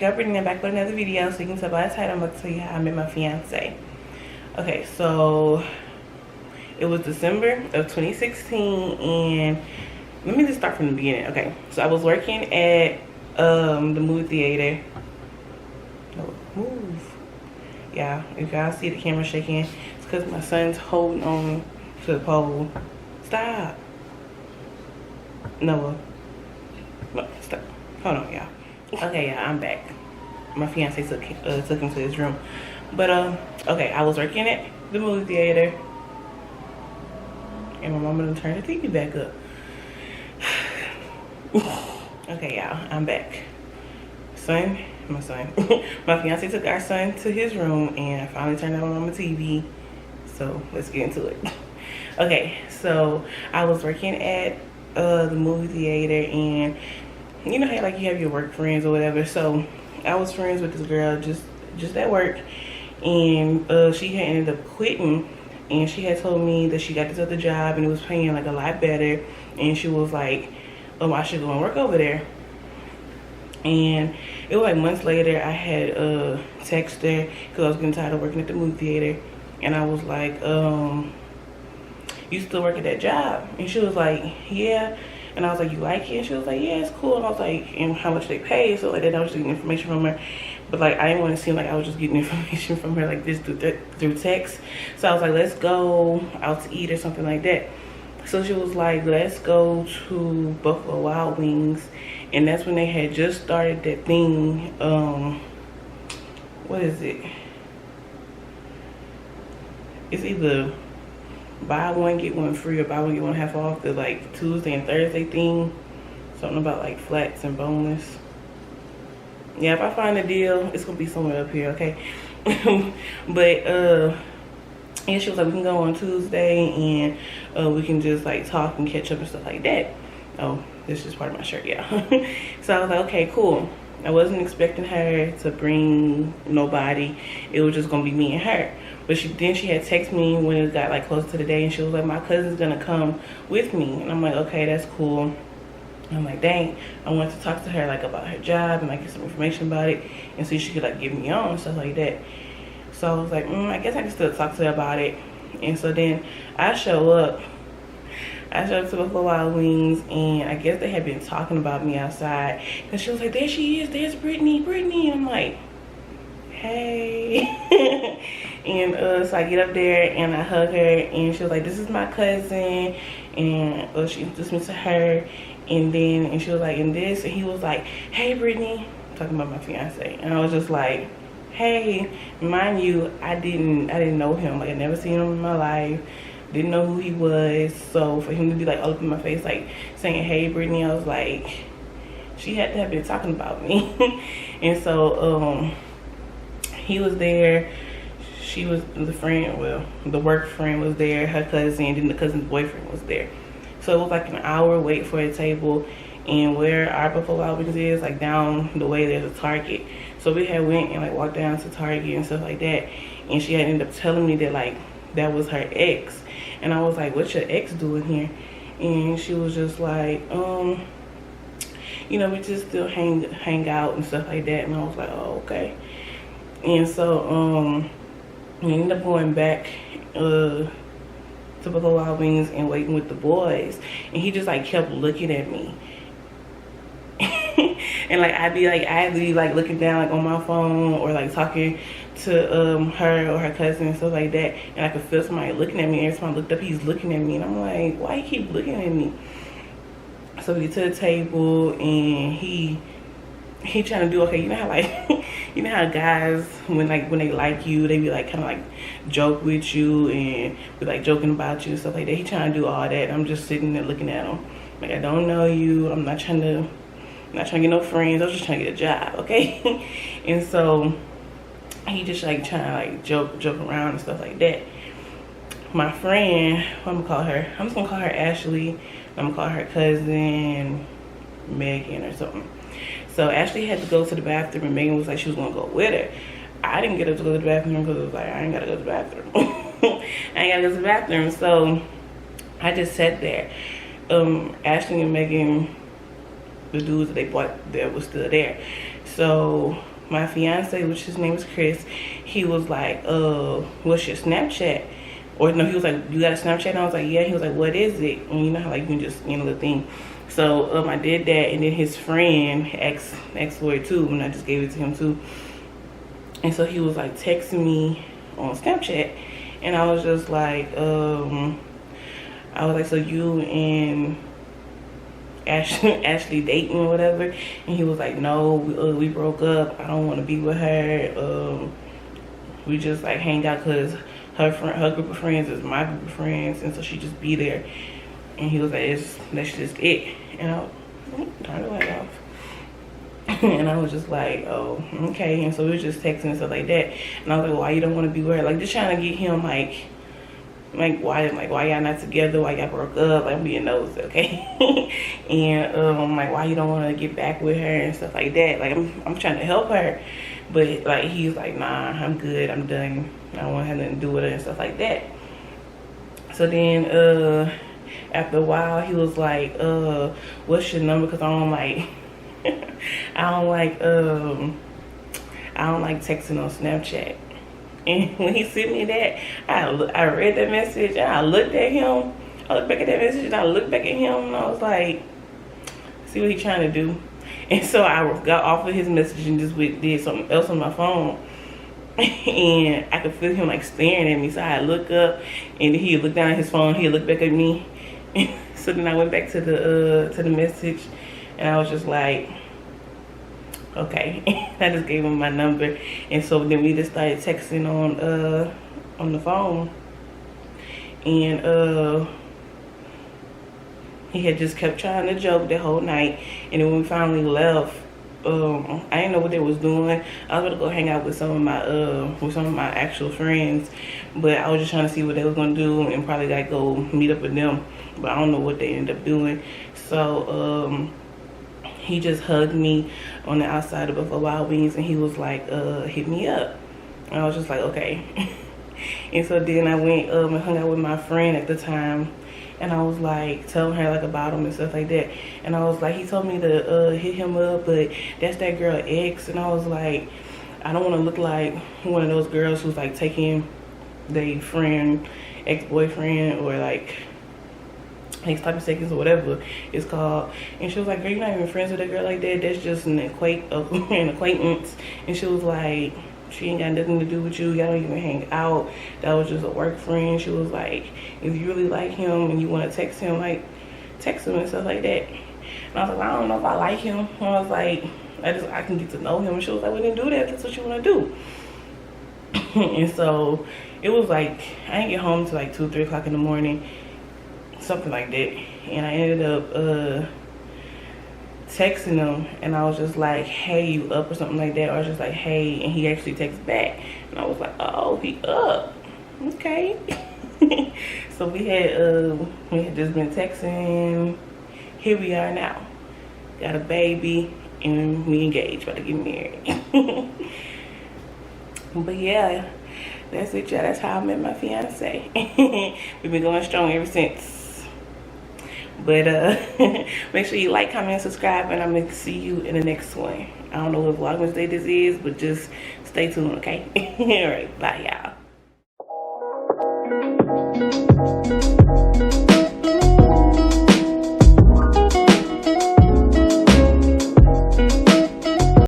y'all, Brittany. I'm back with another video. So you can tell by the title, I'm about to tell you how I met my fiance. Okay, so it was December of 2016, and let me just start from the beginning. Okay, so I was working at the movie theater. No, move. Yeah, if y'all see the camera shaking, it's because my son's holding on to the pole. Stop. Noah. No, stop. Hold on, y'all. Okay, yeah, I'm back. My fiance took him to his room. But okay, I was working at the movie theater, and my mama done turned the TV back up. Okay, y'all, I'm back. My fiance took our son to his room, and I finally turned on my TV. So let's get into it. Okay, so I was working at the movie theater, and you know how like you have your work friends or whatever. So I was friends with this girl just at work, and she had ended up quitting, and she had told me that she got this other job and it was paying like a lot better, and she was like, I should go and work over there. And it was like months later, I had texted her because I was getting tired of working at the movie theater, and I was like, you still work at that job? And she was like, yeah. And I was like, you like it? And she was like, yeah, it's cool. And I was like, and how much they pay? So like that, I was getting information from her. But like, I didn't want to seem like I was just getting information from her like this through text. So I was like, let's go out to eat or something like that. So she was like, let's go to Buffalo Wild Wings. And that's when they had just started that thing. What is it? It's either buy one get one free or buy one get one half off, the like Tuesday and Thursday thing. Something about like flats and boneless. Yeah, if I find a deal, it's gonna be somewhere up here, okay? But and she was like, we can go on Tuesday, and we can just like talk and catch up and stuff like that. Oh, this is part of my shirt, yeah. So I was like, okay, cool. I wasn't expecting her to bring nobody. It was just gonna be me and her. But then she had texted me when it got like close to the day, and she was like, my cousin's gonna come with me. And I'm like, okay, that's cool. And I'm like, dang, I wanted to talk to her like about her job and like get some information about it and see if she could like get me on and stuff like that. So I was like, I guess I can still talk to her about it. And so then I showed up to Buffalo Wild Wings, and I guess they had been talking about me outside. And she was like, there she is, there's Brittany. And I'm like, hey. And so I get up there and I hug her, and she was like, this is my cousin. And she introduced me to her. And she was like, and this, and he was like, hey Brittany, talking about my fiance. And I was just like, hey, mind you, I didn't know him. Like, I never seen him in my life. Didn't know who he was. So for him to be like all up in my face, like saying, hey Brittany, I was like, she had to have been talking about me. And so he was there. She was the friend, well, the work friend was there, her cousin, and then the cousin's boyfriend was there. So it was like an hour wait for a table, and where our Buffalo Wild Wings is, like down the way there's a Target. So we had went and like walked down to Target and stuff like that, and she had ended up telling me that like that was her ex. And I was like, what's your ex doing here? And she was just like, you know, we just still hang out and stuff like that. And I was like, oh, okay. And so we ended up going back to Buffalo Wild Wings and waiting with the boys, and he just like kept looking at me. And like I'd be like looking down like on my phone or like talking to her or her cousin and stuff like that, and I could feel somebody looking at me. Every time I looked up, he's looking at me, and I'm like, why you keep looking at me? So we get to the table, and he trying to do, okay, you know how like you know how guys when they like you, they be like kind of like joke with you and be like joking about you and stuff like that. He trying to do all that. I'm just sitting there looking at him like, I don't know you. I'm not trying to get no friends. I was just trying to get a job, okay? And so he just like trying to like joke around and stuff like that. My friend, what I'm gonna call her? I'm just gonna call her Ashley. I'm gonna call her cousin Megan or something. So Ashley had to go to the bathroom, and Megan was like she was gonna go with her. I didn't get up to go to the bathroom because it was like, I ain't gotta go to the bathroom. I ain't gotta go to the bathroom. So I just sat there. Ashley and Megan, the dudes that they bought that was still there. So my fiance, which his name is Chris, he was like, what's your Snapchat? Or no, he was like, you got a Snapchat? And I was like, yeah. He was like, what is it? And you know how like you can just, you know, the thing. So I did that, and then his friend asked for it too, and I just gave it to him too. And so he was like texting me on Snapchat, and I was just like, I was like, so you and Ashley dating or whatever? And he was like, no, we broke up. I don't want to be with her. We just like hang out because her group of friends is my group of friends, and so she just be there. And he was like, that's just it. And I turned the light off. And I was just like, oh, okay. And so we was just texting and stuff like that. And I was like, why you don't want to be with her? Like just trying to get him like why y'all not together? Why y'all broke up? Like, I'm being nosy, okay? And like, why you don't want to get back with her and stuff like that? Like, I'm trying to help her, but like he's like, nah, I'm good, I'm done. I don't want to have nothing to do with her and stuff like that. So then after a while, he was like, what's your number? Because I don't like I don't like texting on Snapchat. And when he sent me that, I read that message and I looked at him. I looked back at that message and I looked back at him and I was like, see what he's trying to do. And so I got off of his message and just did something else on my phone. And I could feel him like staring at me. So I look up and he looked down at his phone. He looked back at me. So then I went back to the message and I was just like, okay. I just gave him my number, and so then we just started texting on the phone, and he had just kept trying to joke the whole night. And then when we finally left, I didn't know what they was doing. I was gonna go hang out with some of my actual friends, but I was just trying to see what they was gonna do and probably like go meet up with them, but I don't know what they ended up doing. So he just hugged me on the outside of Buffalo Wild Wings, and he was like, hit me up. And I was just like, okay. And so then I went and hung out with my friend at the time, and I was like telling her like about him and stuff like that. And I was like, he told me to hit him up, but that's that girl X. And I was like, I don't want to look like one of those girls who's like taking their friend, ex-boyfriend, or like Stopping Seconds or whatever it's called. And she was like, girl, you're not even friends with a girl like that. That's just an acquaintance. And she was like, she ain't got nothing to do with you. Y'all don't even hang out. That was just a work friend. She was like, if you really like him and you want to text him, like text him and stuff like that. And I was like, I don't know if I like him. And I was like, I can get to know him. And she was like, well, then do that. That's what you want to do. And so it was like, I didn't get home till like 2, 3 o'clock in the morning, something like that. And I ended up texting him, and I was just like, hey, you up, or something like that. Or I was just like, hey, and he actually texted back, and I was like, oh, he up, okay. So we had just been texting. Here we are now, got a baby, and we engaged, about to get married. But yeah, that's it, y'all. That's how I met my fiance. We've been going strong ever since. But make sure you like, comment, and subscribe, and I'm going to see you in the next one. I don't know what Vlogmas day this is, but just stay tuned, okay? All right, bye, y'all.